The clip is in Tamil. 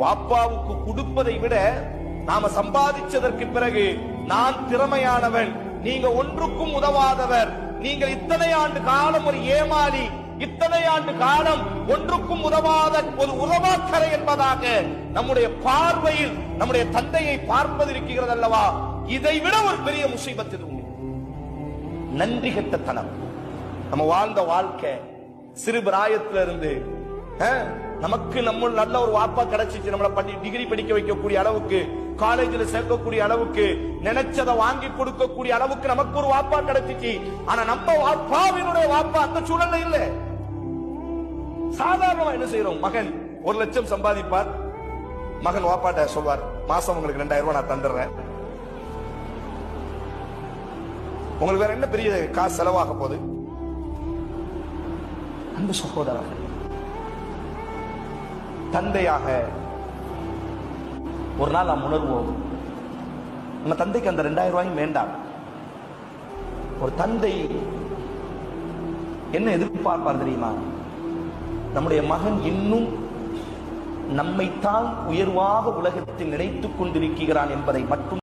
வாப்பாவுக்கு கொடுப்பதை விட நாம சம்பாதிச்சதற்கு பிறகு நான் திறமையானவன், நீங்க ஒன்றுக்கும் உதவாதவர், நீங்கள் இத்தனை ஆண்டு காலம் ஒரு ஏமாளி, இத்தனை ஆண்டு காலம் ஒன்றுக்கும் உதவாத ஒரு உதவாக்கரை என்பதாக நம்முடைய பார்வையில் நம்முடைய தந்தையை பார்ப்பது இருக்கிறது அல்லவா? இதை விட ஒரு பெரிய முசீபத்து உண்டு. நன்றி கெட்டத்தனம். நம்ம வாழ்ந்த வாழ்க்கை சிறு பிராயத்துல இருந்து நமக்கு நம்ம நல்ல ஒரு வாப்பா கிடைச்சிச்சு, நம்மளை டிகிரி படிக்க வைக்கக்கூடிய அளவுக்கு, காலேஜில் சேர்க்கக்கூடிய அளவுக்கு, நினைச்சதை வாங்கி கொடுக்கக்கூடிய அளவுக்கு நமக்கு ஒரு வாப்பா கிடைச்சிச்சு. ஆனா நம்ம வாப்பாவினுடைய வாப்பா அந்த சூழல்ல இல்ல. சாதாரணமா என்ன செய்யறோம்? மகன் 1 லட்சம் சம்பாதிப்பார், மகன் வாப்பாட்ட சொல்வார், மாசம் உங்களுக்கு 2000 ரூபாய் நான் தந்துடுறேன், உங்களுக்கு வேற என்ன பெரிய காசு செலவாக போகுது? அன்பு சகோதரர்கள், தந்தையாக ஒரு நாள் நாம் உணர்வோம், நம்ம தந்தைக்கு அந்த 2000 ரூபாயும் வேண்டாம். ஒரு தந்தை என்ன எதிர்பார்ப்பார் தெரியுமா? நம்முடைய மகன் இன்னும் நம்மைத்தான் உயர்வாக உலகத்தில் நினைத்துக் கொண்டிருக்கிறான் என்பதை மட்டும்